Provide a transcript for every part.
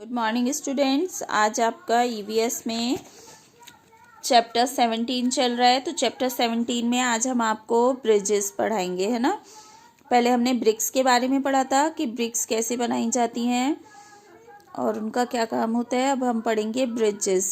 Good morning students. आज आपका EVS में चैप्टर 17 चल रहा है। तो चैप्टर 17 में आज हम आपको ब्रिजेस पढ़ाएंगे, है ना। पहले हमने ब्रिक्स के बारे में पढ़ा था कि ब्रिक्स कैसे बनाई जाती हैं और उनका क्या काम होता है। अब हम पढ़ेंगे bridges.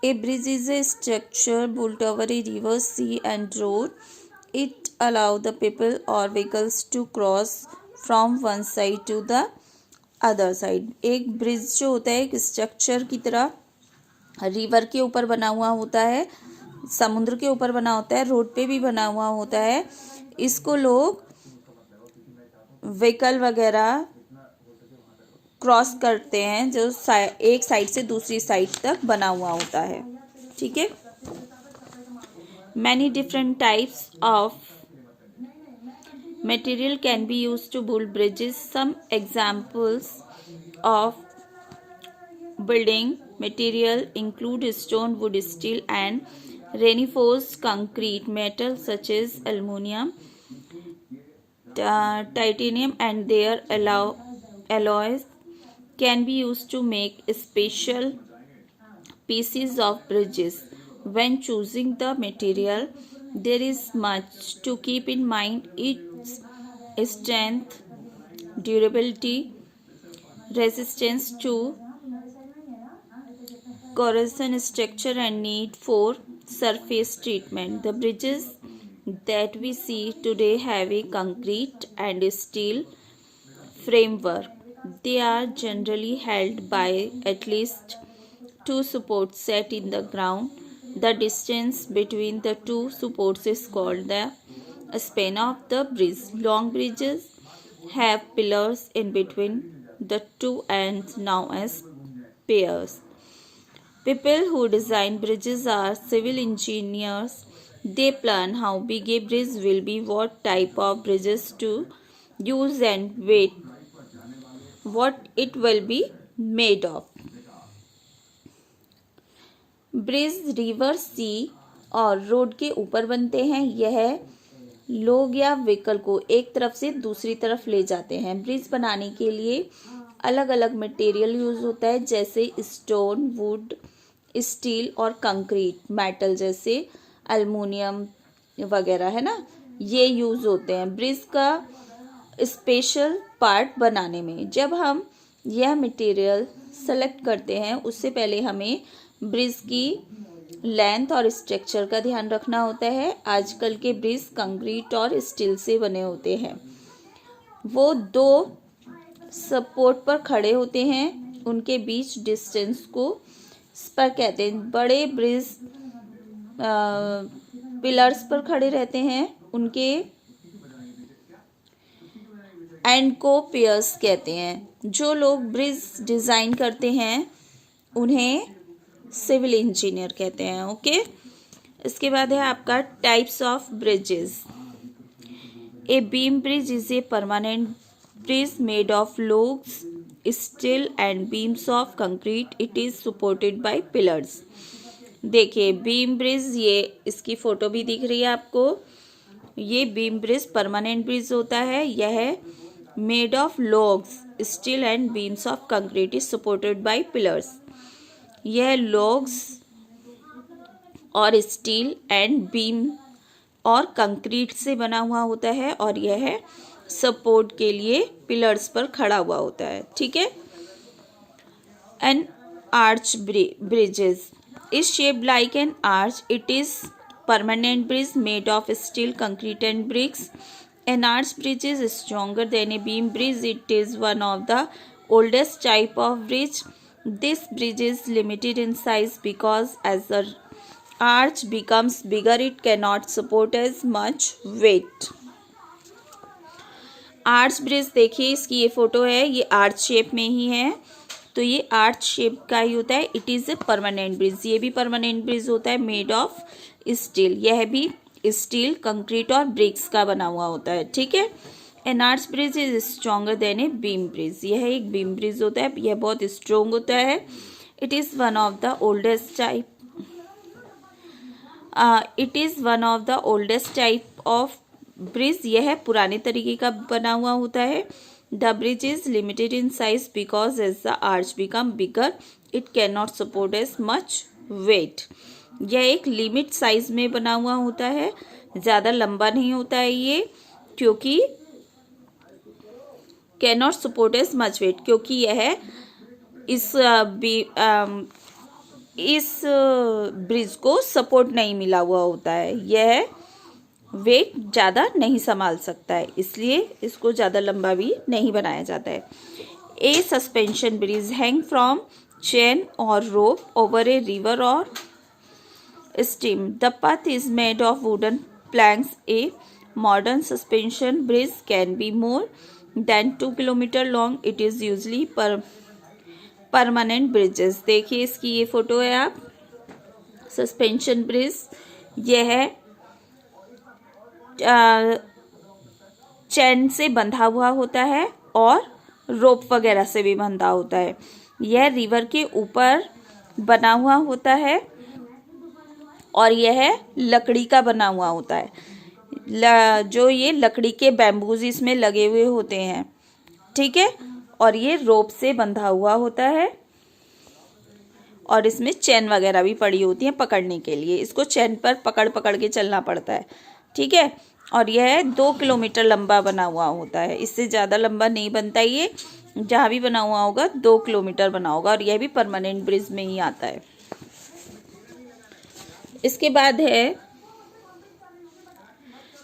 A bridge is a structure built over a river, sea and road. It allow the people or vehicles to cross from one side to the other side. एक ब्रिज जो होता है एक स्ट्रक्चर की तरह रिवर के ऊपर बना हुआ होता है, समुद्र के ऊपर बना होता है, रोड पे भी बना हुआ होता है। इसको लोग व्हीकल वगैरह क्रॉस करते हैं, जो एक साइड से दूसरी साइड तक बना हुआ होता है। ठीक है। Many different types of material can be used to build bridges. Some examples of building material include stone, wood, steel and reinforced concrete. Metal such as aluminum, titanium and their alloys can be used to make special pieces of bridges. When choosing the material, there is much to keep in mind. Its strength, durability, resistance to corrosion, structure and need for surface treatment. The bridges that we see today have a concrete and steel framework. They are generally held by at least two supports set in the ground. The distance between the two supports is called the span of the bridge. Long bridges have pillars in between the two ends known as piers. People who design bridges are civil engineers. They plan how big a bridge will be, what type of bridges to use and what it will be made of. Bridge river, sea और road के ऊपर बनते हैं। यह लोग या vehicle को एक तरफ से दूसरी तरफ ले जाते हैं। ब्रिज बनाने के लिए अलग अलग मटेरियल यूज होता है, जैसे स्टोन, वुड, स्टील और कंक्रीट। मेटल जैसे एल्युमिनियम वगैरह, है ना, ये यूज होते हैं ब्रिज का स्पेशल पार्ट बनाने में। जब हम यह मटेरियल सेलेक्ट करते हैं, उससे पहले हमें ब्रिज की लेंथ और स्ट्रक्चर का ध्यान रखना होता है। आजकल के ब्रिज कंक्रीट और स्टील से बने होते हैं। वो दो सपोर्ट पर खड़े होते हैं, उनके बीच डिस्टेंस को स्पर कहते हैं। बड़े ब्रिज पिलर्स पर खड़े रहते हैं, उनके एंड को पियर्स कहते हैं। जो लोग ब्रिज डिजाइन करते हैं उन्हें सिविल इंजीनियर कहते हैं। ओके। इसके बाद है आपका types of bridges. A beam bridge is a permanent bridge made of logs, steel and beams of concrete. It is supported by pillars. देखिए बीम ब्रिज, ये इसकी फोटो भी दिख रही है आपको। ये बीम ब्रिज परमानेंट ब्रिज होता है। यह made of logs, steel and beams of concrete, is supported by pillars. यह लॉग्स और स्टील एंड बीम और कंक्रीट से बना हुआ होता है और यह सपोर्ट के लिए पिलर्स पर खड़ा हुआ होता है। ठीक है। An arch bridges is shaped like an arch. It is permanent bridge made of steel, concrete and bricks. An arch bridge is stronger than a beam bridge. It is one of the oldest type of bridge. This bridge is limited in size because as the arch becomes bigger, it cannot support as much weight. Arch bridge देखिए, इसकी ये photo है, ये arch shape में ही है। तो ये arch shape का ही होता है। It is a permanent bridge. ये भी परमानेंट ब्रिज होता है मेड ऑफ स्टील। यह भी स्टील, कंक्रीट और ब्रिक्स का बना हुआ होता है। ठीक है। An arch bridge is stronger than a beam bridge. यह एक बीम ब्रिज होता है, यह बहुत स्ट्रॉन्ग होता है। It is one of the oldest type of bridge. यह पुराने तरीके का बना हुआ होता है। The bridge is limited in size because as the arch become bigger it can not support as much weight. यह एक लिमिट साइज में बना हुआ होता है, ज़्यादा लंबा नहीं होता है ये, क्योंकि can not support as much weight, क्योंकि यह इस ब्रिज को सपोर्ट नहीं मिला हुआ होता है, यह वेट ज़्यादा नहीं संभाल सकता है, इसलिए इसको ज़्यादा लंबा भी नहीं बनाया जाता है। A suspension bridge hang from chain और रोप ओवर ए रिवर और stream. The path is made of wooden planks. A modern suspension bridge can be more than 2 kilometer long. It is usually permanent bridges. देखिए इसकी ये photo है आप, suspension bridge, यह है चैन से बंधा हुआ होता है और रोप वगैरह से भी बंधा होता है। यह रिवर के ऊपर बना हुआ होता है और यह लकड़ी का बना हुआ होता है। जो ये लकड़ी के बैम्बूज इसमें लगे हुए होते हैं, ठीक है, और ये रोप से बंधा हुआ होता है और इसमें चैन वगैरह भी पड़ी होती है पकड़ने के लिए। इसको चैन पर पकड़ पकड़ के चलना पड़ता है, ठीक है। और यह 2 किलोमीटर लंबा बना हुआ होता है, इससे ज़्यादा लंबा नहीं बनता ये, जहाँ भी बना हुआ होगा 2 किलोमीटर बना होगा, और यह भी परमानेंट ब्रिज में ही आता है। इसके बाद है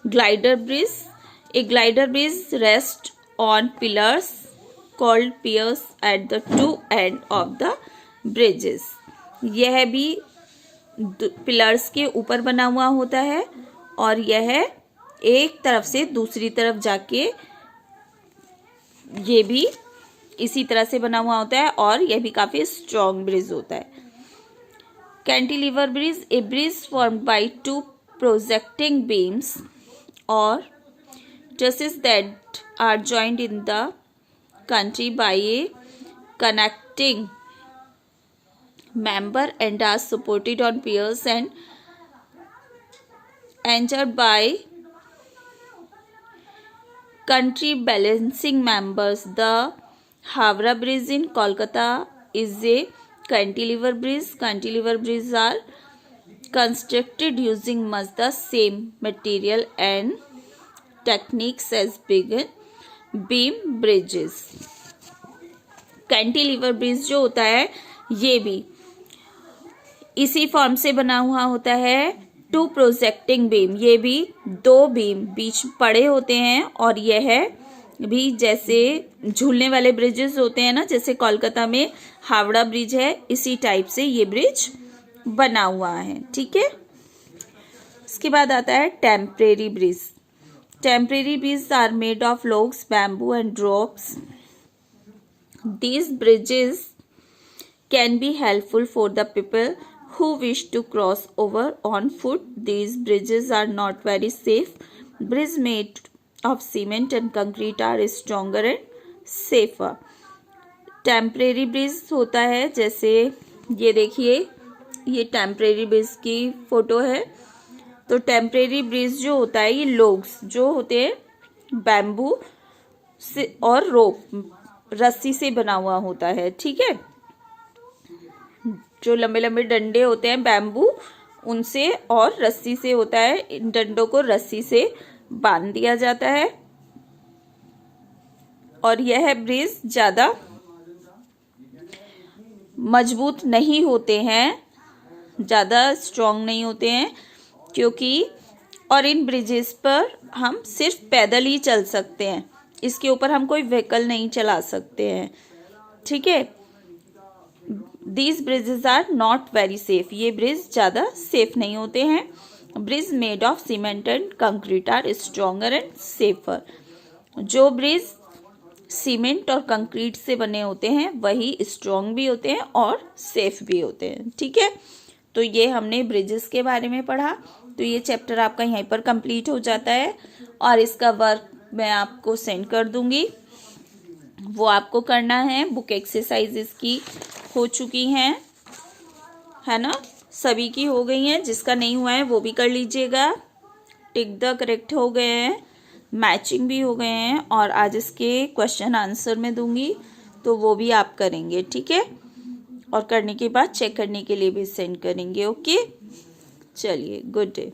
glider bridge. A glider bridge rest on pillars called piers at the two end of the bridges. यह भी पिलर्स के ऊपर बना हुआ होता है और यह एक तरफ से दूसरी तरफ जाके ये भी इसी तरह से बना हुआ होता है और यह भी काफ़ी स्ट्रॉन्ग ब्रिज होता है। Cantilever bridge, A bridge formed by 2 projecting beams or trusses that are joined in the country by a connecting member and are supported on piers and anchored by country balancing members. The Howrah Bridge in Kolkata is a cantilever bridge. Cantilever bridges are constructed using much the same material and techniques as big beam bridges. Cantilever bridge जो होता है ये भी इसी form से बना हुआ होता है। 2 प्रोजेक्टिंग बीम, ये भी 2 बीम बीच पड़े होते हैं और यह भी जैसे झूलने वाले ब्रिजेस होते हैं ना, जैसे कोलकाता में हावड़ा ब्रिज है, इसी टाइप से ये ब्रिज बना हुआ है, ठीक है। इसके बाद आता है temporary bridge. Temporary bridge are made of logs, bamboo and ropes. These bridges can be helpful for the people who wish to cross over on foot. These bridges are not very safe. Bridges made of cement and concrete are stronger and safer. Temporary bridge होता है, जैसे ये देखिए, ये temporary bridge की photo है। तो temporary bridge जो होता है ये लोग्स जो होते हैं बैम्बू से और रोप रस्सी से बना हुआ होता है, ठीक है। जो लंबे लंबे डंडे होते हैं बैम्बू उनसे और रस्सी से होता है, इन डंडों को रस्सी से बांध दिया जाता है और यह ब्रिज ज़्यादा मजबूत नहीं होते हैं, ज़्यादा स्ट्रॉन्ग नहीं होते हैं, क्योंकि और इन ब्रिजेस पर हम सिर्फ पैदल ही चल सकते हैं, इसके ऊपर हम कोई व्हीकल नहीं चला सकते हैं, ठीक है। These bridges are not very safe. ये ब्रिज ज़्यादा सेफ नहीं होते हैं। Bridge made of cement and concrete are stronger and safer. जो ब्रिज सीमेंट और कंक्रीट से बने होते हैं वही स्ट्रॉन्ग भी होते हैं और सेफ भी होते हैं, ठीक है। तो ये हमने ब्रिजेस के बारे में पढ़ा। तो ये चैप्टर आपका यहीं पर कंप्लीट हो जाता है और इसका वर्क मैं आपको सेंड कर दूंगी, वो आपको करना है। बुक एक्सरसाइजेस की हो चुकी हैं, है ना, सभी की हो गई हैं, जिसका नहीं हुआ है वो भी कर लीजिएगा। टिक द करेक्ट हो गए हैं, मैचिंग भी हो गए हैं और आज इसके क्वेश्चन आंसर में दूंगी तो वो भी आप करेंगे, ठीक है। और करने के बाद चेक करने के लिए भी सेंड करेंगे। ओके, चलिए, गुड डे।